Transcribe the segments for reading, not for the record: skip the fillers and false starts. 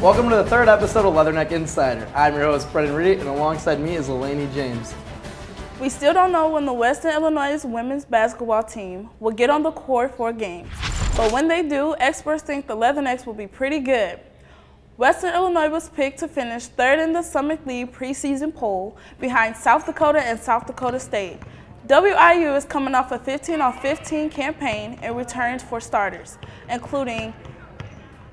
Welcome to the third episode of Leatherneck Insider. I'm your host, Brendan Reedy, and alongside me is Elaney James. We still don't know when the Western Illinois women's basketball team will get on the court for games, but when they do, experts think the Leathernecks will be pretty good. Western Illinois was picked to finish third in the Summit League preseason poll behind South Dakota and South Dakota State. WIU is coming off a 15-on-15 campaign and returns for starters, including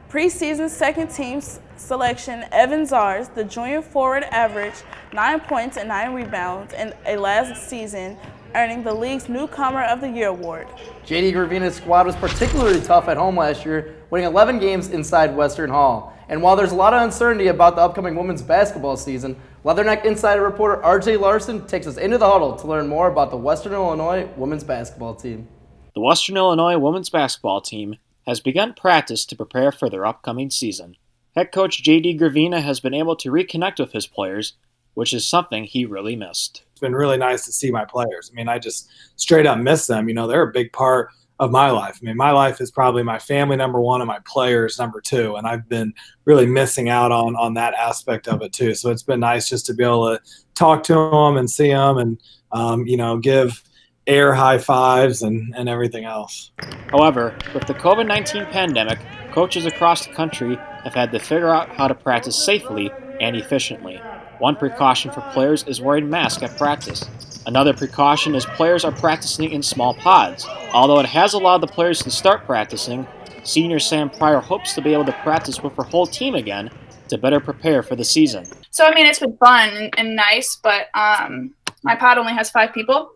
preseason second-team selection Evan Zars, the junior forward, averaged 9 points and 9 rebounds in a last season, earning the league's Newcomer of the Year award. JD Gravina's squad was particularly tough at home last year, winning 11 games inside Western Hall. And while there's a lot of uncertainty about the upcoming women's basketball season, Leatherneck Insider reporter RJ Larson takes us into the huddle to learn more about the Western Illinois women's basketball team. The Western Illinois women's basketball team has begun practice to prepare for their upcoming season. Head coach JD Gravina has been able to reconnect with his players, which is something he really missed. It's been really nice to see my players. I mean, I just straight up miss them. You know, they're a big part of my life. I mean, my life is probably my family number one and my players number two, and I've been really missing out on that aspect of it too. So it's been nice just to be able to talk to them and see them and, give air high fives and everything else. However, with the COVID-19 pandemic, coaches across the country have had to figure out how to practice safely and efficiently. One precaution for players is wearing masks at practice. Another precaution is players are practicing in small pods. Although it has allowed the players to start practicing, senior Sam Pryor hopes to be able to practice with her whole team again to better prepare for the season. So, I mean, it's been fun and nice, but my pod only has 5 people.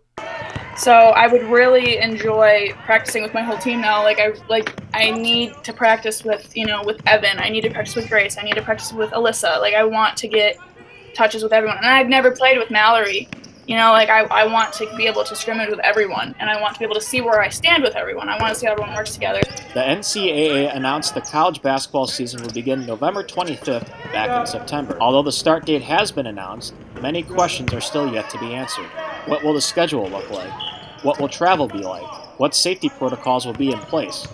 So I would really enjoy practicing with my whole team now. I need to practice with Evan. I need to practice with Grace. I need to practice with Alisa. I want to get touches with everyone. And I've never played with Mallory. I want to be able to scrimmage with everyone, and I want to be able to see where I stand with everyone. I want to see how everyone works together. The NCAA announced the college basketball season will begin November 25th back in September. Although the start date has been announced, many questions are still yet to be answered. What will the schedule look like? What will travel be like? What safety protocols will be in place?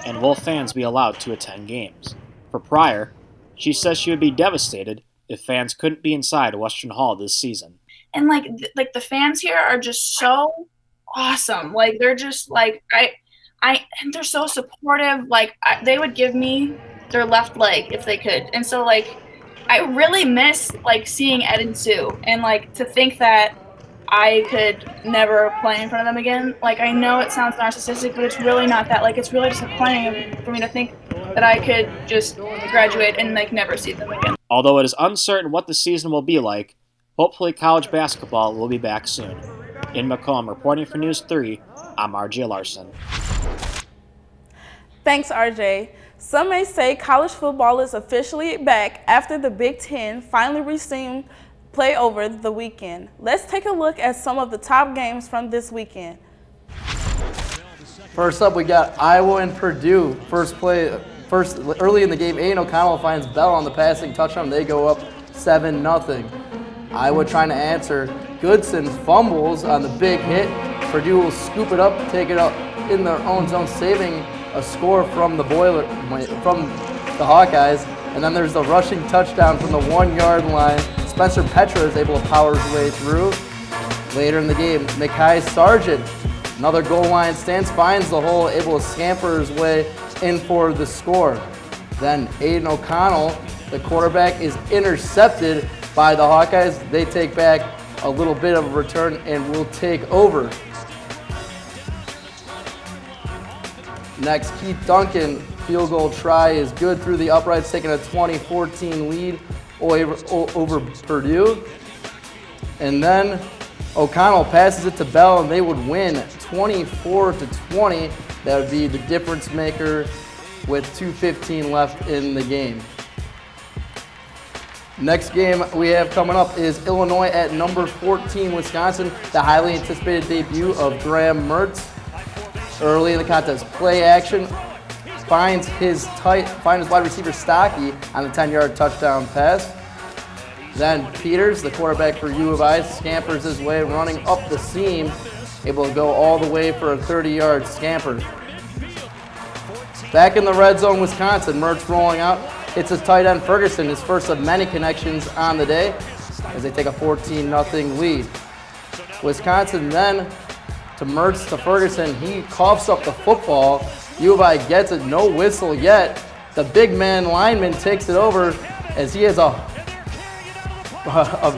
And will fans be allowed to attend games? For Pryor, she says she would be devastated if fans couldn't be inside Western Hall this season. And the fans here are just so awesome. They're just and they're so supportive. They would give me their left leg if they could. And so I really miss seeing Ed and Sue, and to think that I could never play in front of them again. I know it sounds narcissistic, but it's really not that. It's really disappointing for me to think that I could just graduate and never see them again. Although it is uncertain what the season will be like, hopefully college basketball will be back soon. In Macomb, reporting for News 3, I'm RJ Larson. Thanks, RJ. Some may say college football is officially back after the Big Ten finally resumed play over the weekend. Let's take a look at some of the top games from this weekend. First up, we got Iowa and Purdue. First early in the game, Aiden O'Connell finds Bell on the passing touchdown. They go up 7-0. Iowa trying to answer. Goodson fumbles on the big hit. Purdue will scoop it up, take it up in their own zone, saving a score from the Hawkeyes. And then there's the rushing touchdown from the 1-yard line. Spencer Petra is able to power his way through. Later in the game, Mekhi Sargent, another goal line stance, finds the hole, able to scamper his way in for the score. Then Aiden O'Connell, the quarterback, is intercepted by the Hawkeyes. They take back a little bit of a return and will take over. Next, Keith Duncan, field goal try is good through the uprights, taking a 20-14 lead over Purdue. And then O'Connell passes it to Bell, and they would win 24-20. That would be the difference maker with 2:15 left in the game. Next game we have coming up is Illinois at number 14, Wisconsin. The highly anticipated debut of Graham Mertz. Early in the contest, play action, finds his wide receiver Stocky on the 10-yard touchdown pass. Then Peters, the quarterback for U of I, scampers his way, running up the seam, able to go all the way for a 30-yard scamper. Back in the red zone, Wisconsin, Mertz rolling out, hits his tight end Ferguson, his first of many connections on the day, as they take a 14-0 lead. Wisconsin then to Mertz to Ferguson. He coughs up the football. U of I gets it, no whistle yet. The big man lineman takes it over as he has a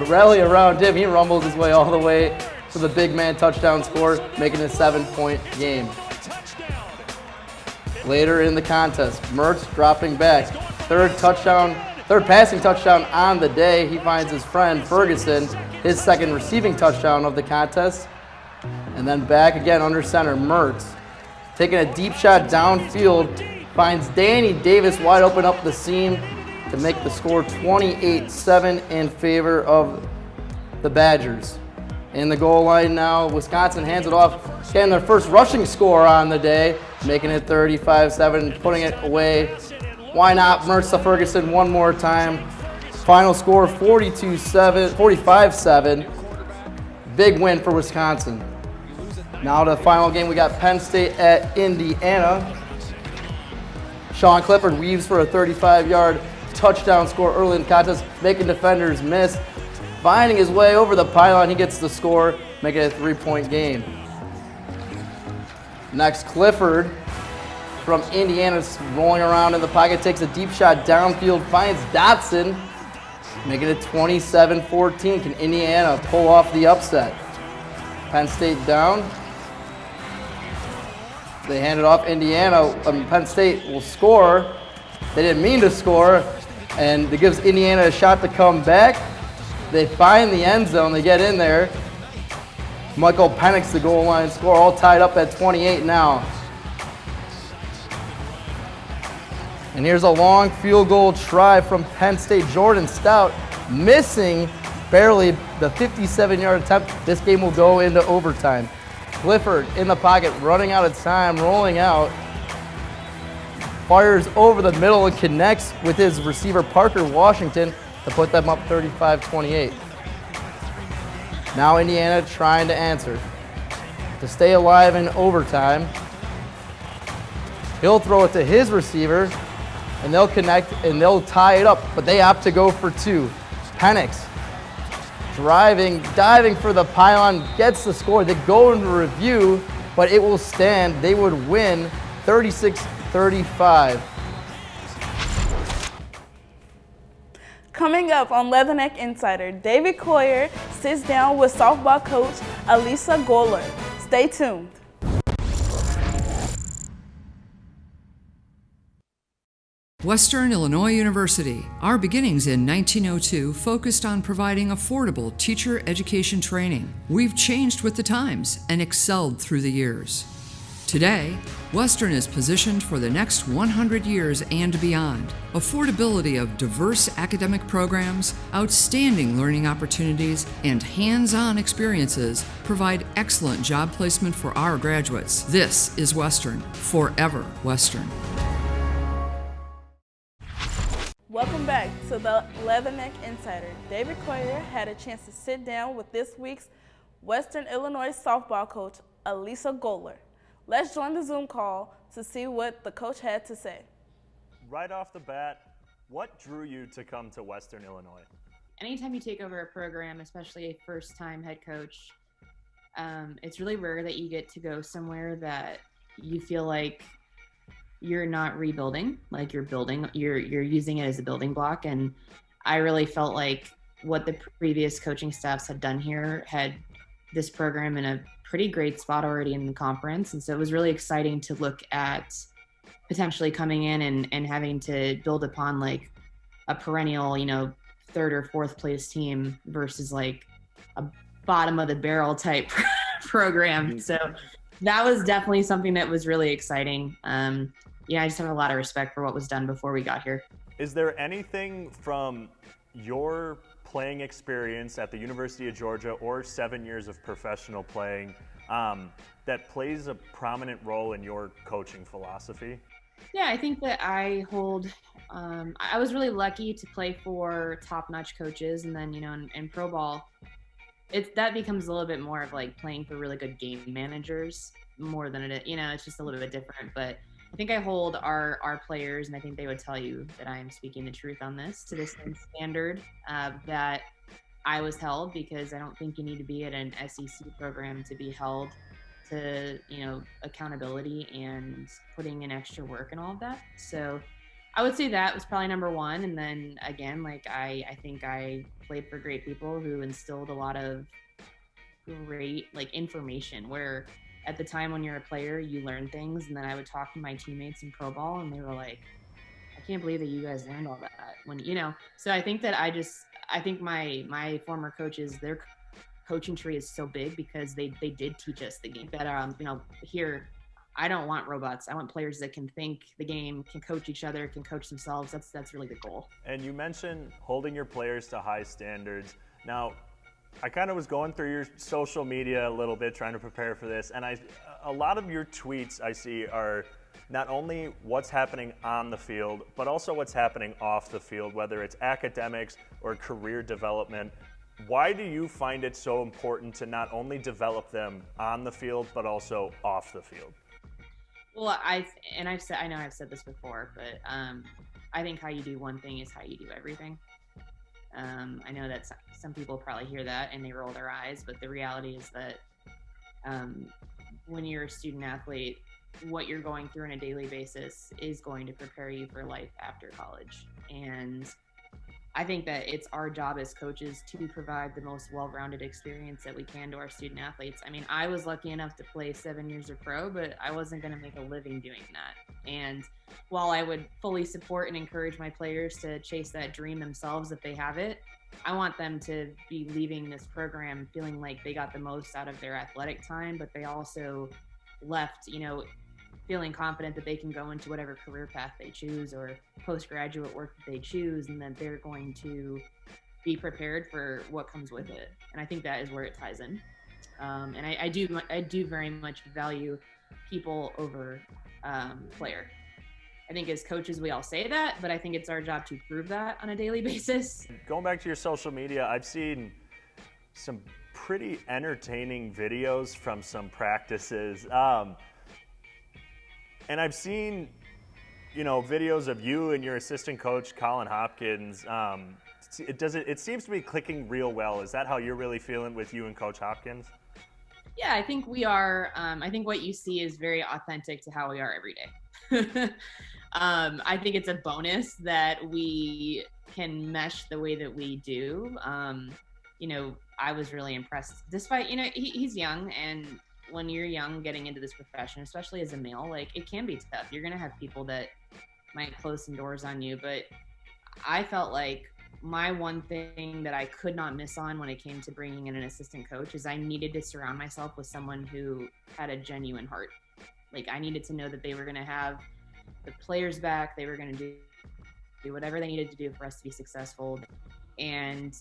rally around him. He rumbles his way all the way to the big man touchdown score, making it a 7-point game. Later in the contest, Mertz dropping back. Third passing touchdown on the day. He finds his friend Ferguson, his second receiving touchdown of the contest. And then back again under center, Mertz taking a deep shot downfield, finds Danny Davis wide open up the seam to make the score 28-7 in favor of the Badgers. In the goal line now, Wisconsin hands it off, getting their first rushing score on the day, making it 35-7, putting it away. Why not? Mertz to Ferguson one more time. Final score 45-7. Big win for Wisconsin. Now the final game, we got Penn State at Indiana. Sean Clifford weaves for a 35-yard touchdown score early in the contest, making defenders miss. Finding his way over the pylon, he gets the score, making it a 3-point game. Next, Clifford from Indiana rolling around in the pocket, takes a deep shot downfield, finds Dotson, making it 27-14. Can Indiana pull off the upset? Penn State down. They hand it off. Penn State will score. They didn't mean to score, and it gives Indiana a shot to come back. They find the end zone. They get in there. Michael Penix, the goal line score, all tied up at 28 now. And here's a long field goal try from Penn State. Jordan Stout missing barely the 57-yard attempt. This game will go into overtime. Clifford in the pocket, running out of time, rolling out. Fires over the middle and connects with his receiver Parker Washington to put them up 35-28. Now Indiana trying to answer. To stay alive in overtime, he'll throw it to his receiver, and they'll connect and they'll tie it up, but they opt to go for two. Penix diving for the pylon, gets the score. They go into review, but it will stand. They would win 36-35. Coming up on Leatherneck Insider, David Goeller sits down with softball coach Alisa Goeller. Stay tuned. Western Illinois University. Our beginnings in 1902 focused on providing affordable teacher education training. We've changed with the times and excelled through the years. Today, Western is positioned for the next 100 years and beyond. Affordability of diverse academic programs, outstanding learning opportunities, and hands-on experiences provide excellent job placement for our graduates. This is Western, forever Western. Welcome back to the Leatherneck Insider. David Goeller had a chance to sit down with this week's Western Illinois softball coach, Alisa Goeller. Let's join the Zoom call to see what the coach had to say. Right off the bat, what drew you to come to Western Illinois? Anytime you take over a program, especially a first-time head coach, it's really rare that you get to go somewhere that you feel like you're not rebuilding, like you're building, you're using it as a building block. And I really felt like what the previous coaching staffs had done here had this program in a pretty great spot already in the conference. And so it was really exciting to look at potentially coming in and having to build upon like a perennial, third or fourth place team versus like a bottom of the barrel type program. So that was definitely something that was really exciting. I just have a lot of respect for what was done before we got here. Is there anything from your playing experience at the University of Georgia or 7 years of professional playing that plays a prominent role in your coaching philosophy? Yeah, I think that I was really lucky to play for top-notch coaches, and then, in pro ball, that becomes a little bit more of like playing for really good game managers more than it's just a little bit different. But I think I hold our players, and I think they would tell you that I am speaking the truth on this, to the same standard that I was held, because I don't think you need to be at an SEC program to be held to, accountability and putting in extra work and all of that. So I would say that was probably number one. And then again, like I think I played for great people who instilled a lot of great information, where at the time when you're a player, you learn things. And then I would talk to my teammates in pro ball and they were like, I can't believe that you guys learned all that so I think that I think my former coaches, their coaching tree is so big because they did teach us the game that, here, I don't want robots. I want players that can think the game, can coach each other, can coach themselves. That's really the goal. And you mentioned holding your players to high standards. Now, I kind of was going through your social media a little bit trying to prepare for this, and a lot of your tweets I see are not only what's happening on the field, but also what's happening off the field, whether it's academics or career development. Why do you find it so important to not only develop them on the field, but also off the field? Well, I know I've said this before, but I think how you do one thing is how you do everything. I know that some people probably hear that and they roll their eyes, but the reality is that when you're a student athlete, what you're going through on a daily basis is going to prepare you for life after college. And I think that it's our job as coaches to provide the most well-rounded experience that we can to our student athletes. I mean, I was lucky enough to play 7 years of pro, but I wasn't going to make a living doing that. And while I would fully support and encourage my players to chase that dream themselves if they have it, I want them to be leaving this program feeling like they got the most out of their athletic time, but they also left, feeling confident that they can go into whatever career path they choose or postgraduate work that they choose, and that they're going to be prepared for what comes with it. And I think that is where it ties in. And I do very much value people over player. I think as coaches, we all say that, but I think it's our job to prove that on a daily basis. Going back to your social media, I've seen some pretty entertaining videos from some practices. And I've seen, videos of you and your assistant coach, Colin Hopkins. It seems to be clicking real well. Is that how you're really feeling with you and Coach Hopkins? Yeah, I think we are. I think what you see is very authentic to how we are every day. I think it's a bonus that we can mesh the way that we do. I was really impressed. Despite, he's young, and when you're young getting into this profession, especially as a male, it can be tough. You're going to have people that might close some doors on you, but I felt like my one thing that I could not miss on when it came to bringing in an assistant coach is I needed to surround myself with someone who had a genuine heart. I needed to know that they were going to have the players back. They were going to do whatever they needed to do for us to be successful. And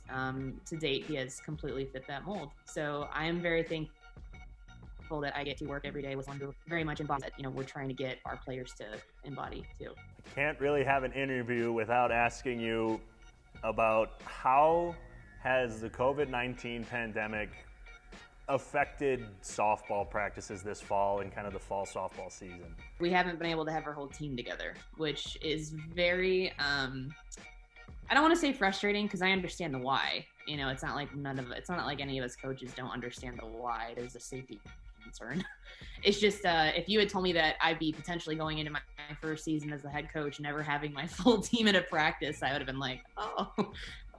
to date, he has completely fit that mold. So I am very thankful that I get to work every day with someone who very much embodies that, we're trying to get our players to embody too. I can't really have an interview without asking you about how has the COVID-19 pandemic affected softball practices this fall and kind of the fall softball season? We haven't been able to have our whole team together, which is very, I don't want to say frustrating because I understand the why. It's not like any of us coaches don't understand the why. There's a safety concern. It's just if you had told me that I'd be potentially going into my first season as the head coach, never having my full team at a practice, I would have been like, oh,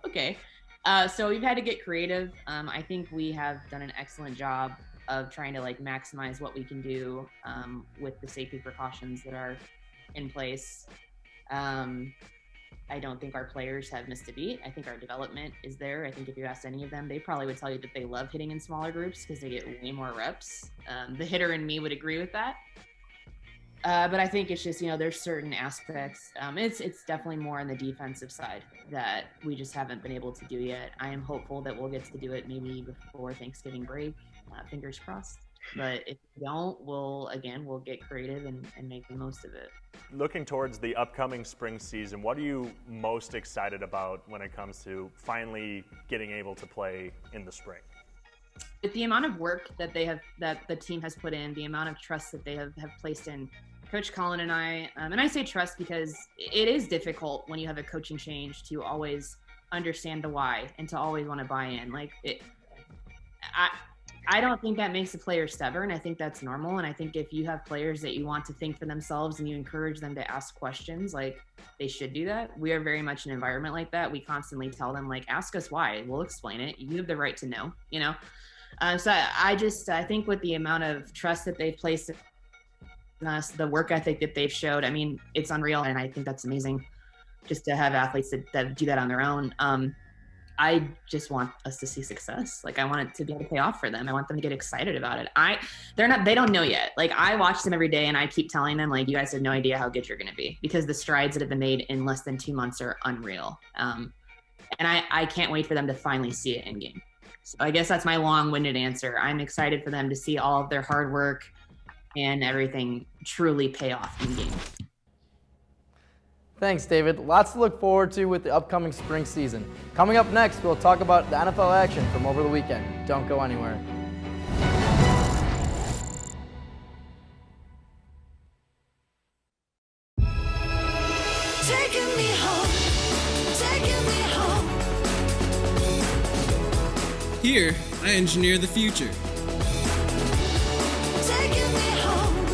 okay. So we've had to get creative. I think we have done an excellent job of trying to maximize what we can do with the safety precautions that are in place. I don't think our players have missed a beat. I think our development is there. I think if you asked any of them, they probably would tell you that they love hitting in smaller groups because they get way more reps. The hitter in me would agree with that. But I think it's just, there's certain aspects. It's definitely more on the defensive side that we just haven't been able to do yet. I am hopeful that we'll get to do it maybe before Thanksgiving break. Fingers crossed. But if we don't, we'll get creative and make the most of it. Looking towards the upcoming spring season, what are you most excited about when it comes to finally getting able to play in the spring? With the amount of work that the team has put in, the amount of trust that they have placed in Coach Colin and I say trust because it is difficult when you have a coaching change to always understand the why and to always want to buy in. Like I don't think that makes a player stubborn. I think that's normal. And I think if you have players that you want to think for themselves and you encourage them to ask questions, like they should do that. We are very much an environment like that. We constantly tell them, like, ask us why, we'll explain it. You have the right to know, you know? So I think with the amount of trust that they've placed in us, the work ethic that they've showed, I mean, it's unreal. And I think that's amazing just to have athletes that do that on their own. I just want us to see success. Like I want it to be able to pay off for them. I want them to get excited about it. They don't know yet. Like I watch them every day and I keep telling them, like, you guys have no idea how good you're going to be because the strides that have been made in less than 2 months are unreal. And I can't wait for them to finally see it in game. So I guess that's my long-winded answer. I'm excited for them to see all of their hard work and everything truly pay off in game. Thanks, David. Lots to look forward to with the upcoming spring season. Coming up next, we'll talk about the NFL action from over the weekend. Don't go anywhere. Taking me home, taking me home. Here, I engineer the future. Taking me home.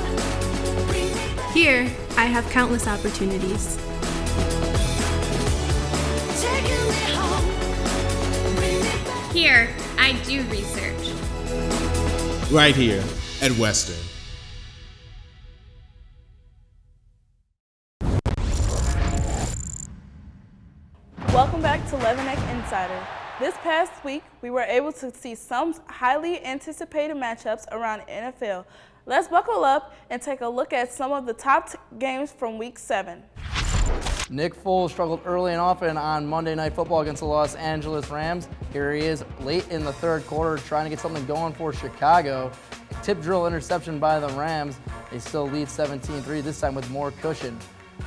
Bring me back. Here, I have countless opportunities. Taking me home. Bring me back. Here, I do research. Right here at Western. Welcome back to Leatherneck Insider. This past week, we were able to see some highly anticipated matchups around the NFL. Let's buckle up and take a look at some of the top games from Week 7. Nick Foles struggled early and often on Monday Night Football against the Los Angeles Rams. Here he is late in the third quarter trying to get something going for Chicago. A tip drill interception by the Rams. They still lead 17-3, this time with more cushion.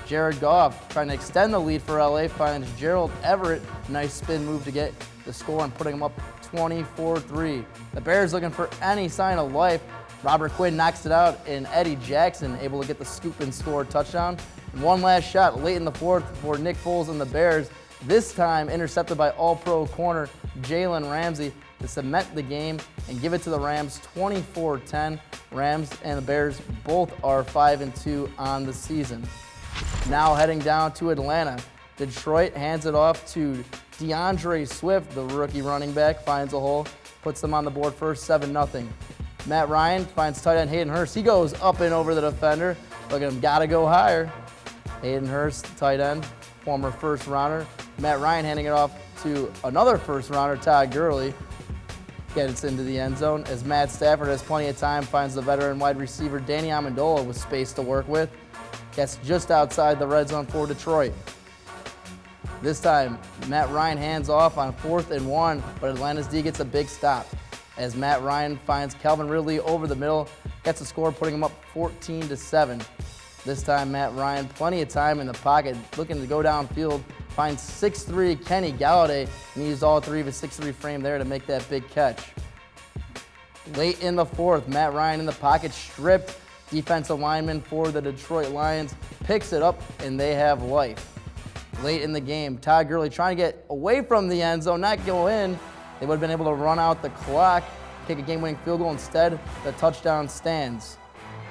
Jared Goff trying to extend the lead for LA finds Gerald Everett. Nice spin move to get the score and putting them up 24-3. The Bears looking for any sign of life. Robert Quinn knocks it out and Eddie Jackson able to get the scoop and score touchdown. And one last shot late in the fourth for Nick Foles and the Bears. This time intercepted by All-Pro corner Jalen Ramsey to cement the game and give it to the Rams 24-10. Rams and the Bears both are 5-2 on the season. Now heading down to Atlanta. Detroit hands it off to DeAndre Swift, the rookie running back, finds a hole, puts them on the board first, 7-0. Matt Ryan finds tight end Hayden Hurst. He goes up and over the defender. Look at him, gotta go higher. Hayden Hurst, tight end, former first rounder. Matt Ryan handing it off to another first rounder, Todd Gurley. Gets into the end zone as Matt Stafford has plenty of time, finds the veteran wide receiver Danny Amendola with space to work with. Gets just outside the red zone for Detroit. This time, Matt Ryan hands off on 4th and 1, but Atlanta's D gets a big stop as Matt Ryan finds Calvin Ridley over the middle, gets a score, putting him up 14-7. This time, Matt Ryan, plenty of time in the pocket, looking to go downfield, finds 6'3" Kenny Galladay, and he used all three of his 6'3" frame there to make that big catch. Late in the fourth, Matt Ryan in the pocket, stripped defensive lineman for the Detroit Lions, picks it up, and they have life. Late in the game, Todd Gurley trying to get away from the end zone, not go in. They would have been able to run out the clock, kick a game-winning field goal. Instead, the touchdown stands.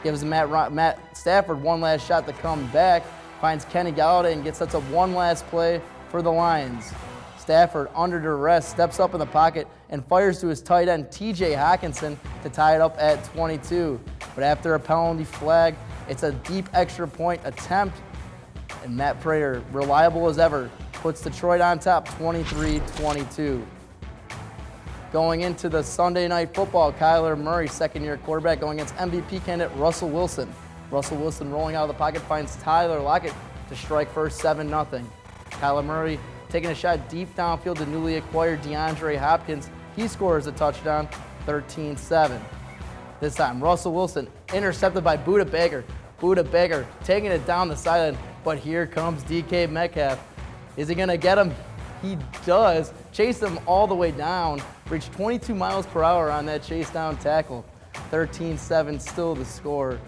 Gives Matt Stafford one last shot to come back, finds Kenny Galladay and sets up one last play for the Lions. Stafford, under duress, steps up in the pocket and fires to his tight end, TJ Hawkinson, to tie it up at 22. But after a penalty flag, it's a deep extra point attempt, and Matt Prater, reliable as ever, puts Detroit on top 23-22. Going into the Sunday Night Football, Kyler Murray, second-year quarterback, going against MVP candidate Russell Wilson. Russell Wilson rolling out of the pocket finds Tyler Lockett to strike first, 7-0. Kyler Murray taking a shot deep downfield to newly acquired DeAndre Hopkins. He scores a touchdown, 13-7. This time, Russell Wilson intercepted by Budda Baker. Budda Baker taking it down the sideline, but here comes DK Metcalf. Is he gonna get him? He does. Chase him all the way down. Reached 22 miles per hour on that chase down tackle. 13-7 still the score.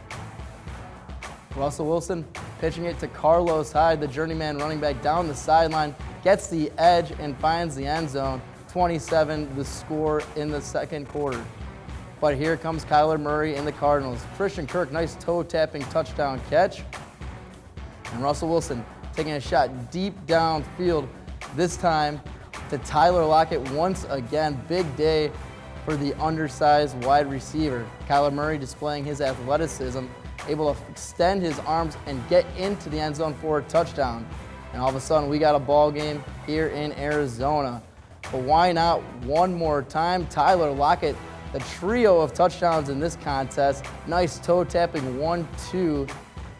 Russell Wilson pitching it to Carlos Hyde, the journeyman running back down the sideline, gets the edge and finds the end zone. 27 the score in the second quarter. But here comes Kyler Murray and the Cardinals. Christian Kirk, nice toe-tapping touchdown catch. And Russell Wilson taking a shot deep downfield, this time to Tyler Lockett once again. Big day for the undersized wide receiver. Kyler Murray displaying his athleticism, able to extend his arms and get into the end zone for a touchdown. And all of a sudden, we got a ball game here in Arizona. But why not one more time? Tyler Lockett, the trio of touchdowns in this contest. Nice toe-tapping 1-2,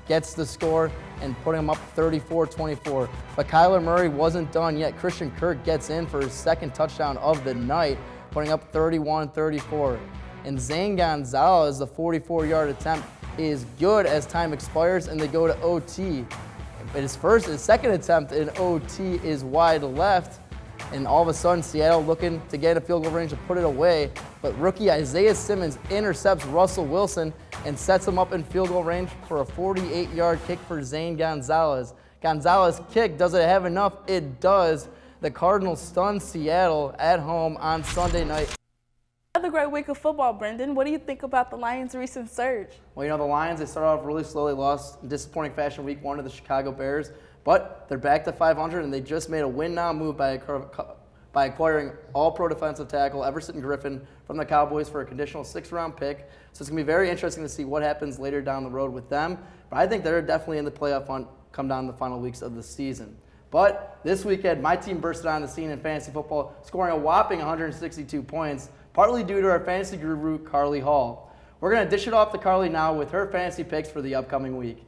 gets the score and putting him up 34-24. But Kyler Murray wasn't done yet. Christian Kirk gets in for his second touchdown of the night, putting up 31-34. And Zane Gonzalez, the 44-yard attempt, is good as time expires and they go to OT. But his second attempt in OT is wide left. And all of a sudden, Seattle looking to get a field goal range to put it away. But rookie Isaiah Simmons intercepts Russell Wilson and sets him up in field goal range for a 48-yard kick for Zane Gonzalez. Gonzalez kick, does it have enough? It does. The Cardinals stun Seattle at home on Sunday night. Another great week of football, Brendan. What do you think about the Lions' recent surge? Well, you know, the Lions, they started off really slowly, lost in disappointing fashion week 1 to the Chicago Bears. But they're back to 500, and they just made a win-now move by acquiring all-pro defensive tackle Everson Griffin from the Cowboys for a conditional 6th-round pick. So it's going to be very interesting to see what happens later down the road with them. But I think they're definitely in the playoff hunt come down the final weeks of the season. But this weekend, my team bursted on the scene in fantasy football, scoring a whopping 162 points, partly due to our fantasy guru, Carly Hall. We're going to dish it off to Carly now with her fantasy picks for the upcoming week.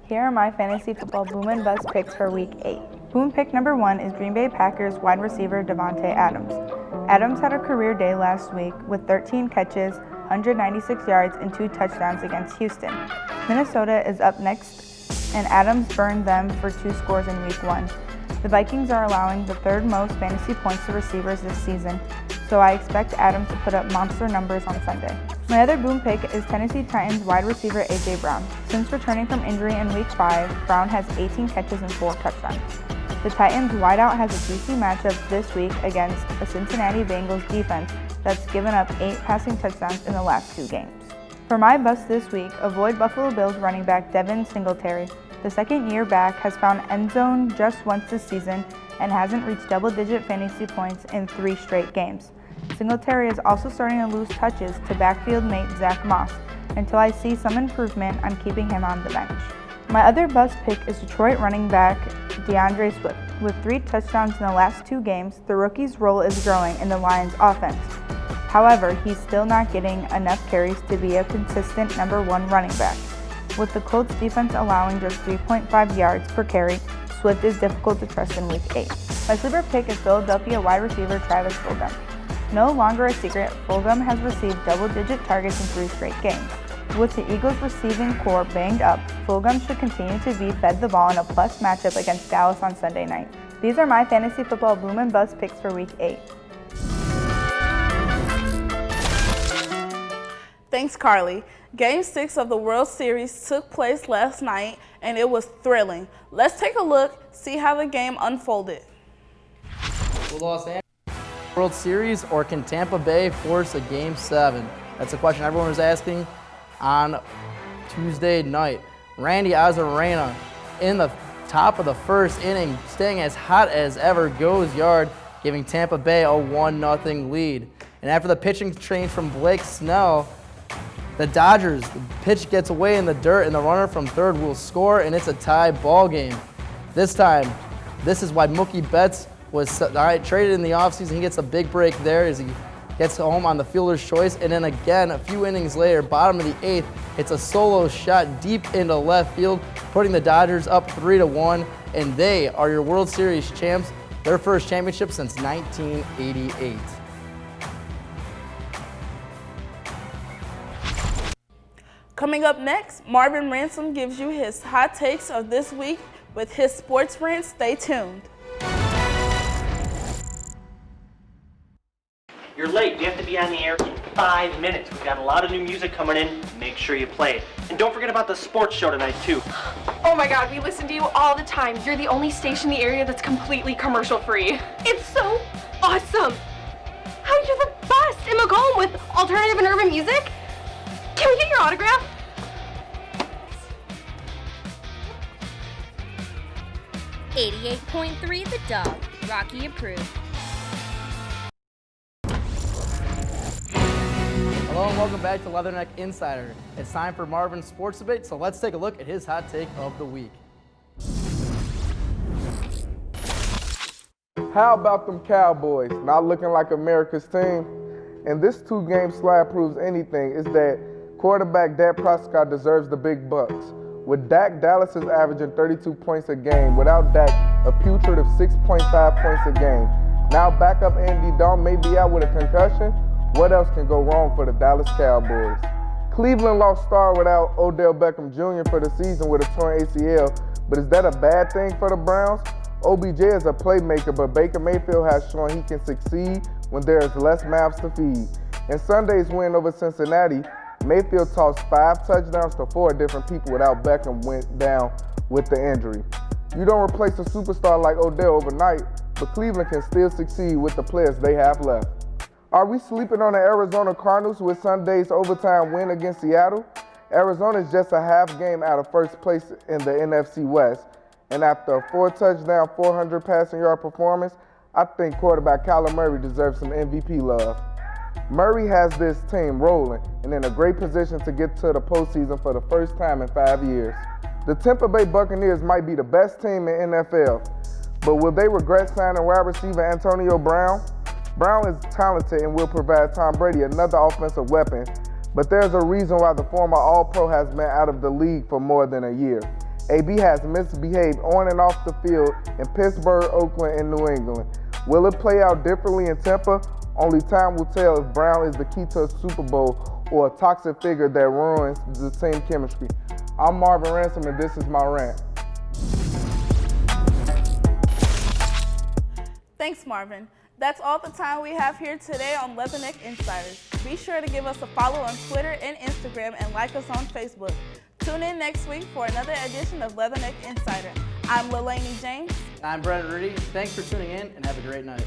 Here are my fantasy football boom and bust picks for week 8. Boom pick number 1 is Green Bay Packers wide receiver Davante Adams. Adams had a career day last week with 13 catches, 196 yards, and 2 touchdowns against Houston. Minnesota is up next, and Adams burned them for 2 scores in week 1. The Vikings are allowing the 3rd most fantasy points to receivers this season, so I expect Adams to put up monster numbers on Sunday. My other boom pick is Tennessee Titans wide receiver A.J. Brown. Since returning from injury in week 5, Brown has 18 catches and 4 touchdowns. The Titans wideout has a juicy matchup this week against a Cincinnati Bengals defense that's given up 8 passing touchdowns in the last 2 games. For my bust this week, avoid Buffalo Bills running back Devin Singletary. The second-year back has found end zone just once this season and hasn't reached double-digit fantasy points in 3 straight games. Singletary is also starting to lose touches to backfield mate Zach Moss. Until I see some improvement, I'm keeping him on the bench. My other bust pick is Detroit running back DeAndre Swift. With 3 touchdowns in the last 2 games, the rookie's role is growing in the Lions' offense. However, he's still not getting enough carries to be a consistent number 1 running back. With the Colts defense allowing just 3.5 yards per carry, Swift is difficult to trust in week 8. My sleeper pick is Philadelphia wide receiver Travis Fulgham. No longer a secret, Fulgham has received double-digit targets in 3 straight games. With the Eagles' receiving core banged up, Fulgham should continue to be fed the ball in a plus matchup against Dallas on Sunday night. These are my fantasy football boom and bust picks for week 8. Thanks, Carly. Game 6 of the World Series took place last night, and it was thrilling. Let's take a look, see how the game unfolded. Will Los Angeles World Series, or can Tampa Bay force a Game 7? That's a question everyone was asking on Tuesday night. Randy Arozarena in the top of the first inning, staying as hot as ever, goes yard, giving Tampa Bay a 1-0 lead. And after the pitching change from Blake Snell, the Dodgers, the pitch gets away in the dirt, and the runner from third will score, and it's a tie ball game. This time, this is why Mookie Betts was traded in the offseason. He gets a big break there as he gets home on the fielder's choice. And then again, a few innings later, bottom of the 8th, it's a solo shot deep into left field, putting the Dodgers up 3-1, and they are your World Series champs, their first championship since 1988. Coming up next, Marvin Ransom gives you his hot takes of this week with his sports rant. Stay tuned. You're late. You have to be on the air in 5 minutes. We've got a lot of new music coming in. Make sure you play it. And don't forget about the sports show tonight, too. Oh my God, we listen to you all the time. You're the only station in the area that's completely commercial-free. It's so awesome. How you're the best in Macomb with alternative and urban music. Can we get your autograph? 88.3 The Dog. Rocky approved. Hello and welcome back to Leatherneck Insider. It's time for Marvin's sports debate, so let's take a look at his hot take of the week. How about them Cowboys not looking like America's team? And this two-game slide proves anything is that quarterback Dak Prescott deserves the big bucks. With Dak, Dallas is averaging 32 points a game. Without Dak, a putrid of 6.5 points a game. Now backup Andy Dalton may be out with a concussion. What else can go wrong for the Dallas Cowboys? Cleveland lost star without Odell Beckham Jr. for the season with a torn ACL, but is that a bad thing for the Browns? OBJ is a playmaker, but Baker Mayfield has shown he can succeed when there is less mouths to feed. In Sunday's win over Cincinnati, Mayfield tossed 5 touchdowns to 4 different people without Beckham went down with the injury. You don't replace a superstar like Odell overnight, but Cleveland can still succeed with the players they have left. Are we sleeping on the Arizona Cardinals with Sunday's overtime win against Seattle? Arizona is just a half game out of first place in the NFC West, and after a 4-touchdown, 400 passing yard performance, I think quarterback Kyler Murray deserves some MVP love. Murray has this team rolling and in a great position to get to the postseason for the first time in 5 years. The Tampa Bay Buccaneers might be the best team in NFL, but will they regret signing wide receiver Antonio Brown? Brown is talented and will provide Tom Brady another offensive weapon, but there's a reason why the former All-Pro has been out of the league for more than a year. AB has misbehaved on and off the field in Pittsburgh, Oakland, and New England. Will it play out differently in Tampa? Only time will tell if Brown is the key to a Super Bowl or a toxic figure that ruins the team chemistry. I'm Marvin Ransom, and this is my rant. Thanks, Marvin. That's all the time we have here today on Leatherneck Insiders. Be sure to give us a follow on Twitter and Instagram and like us on Facebook. Tune in next week for another edition of Leatherneck Insider. I'm Leilani James. I'm Brent Rudy. Thanks for tuning in and have a great night.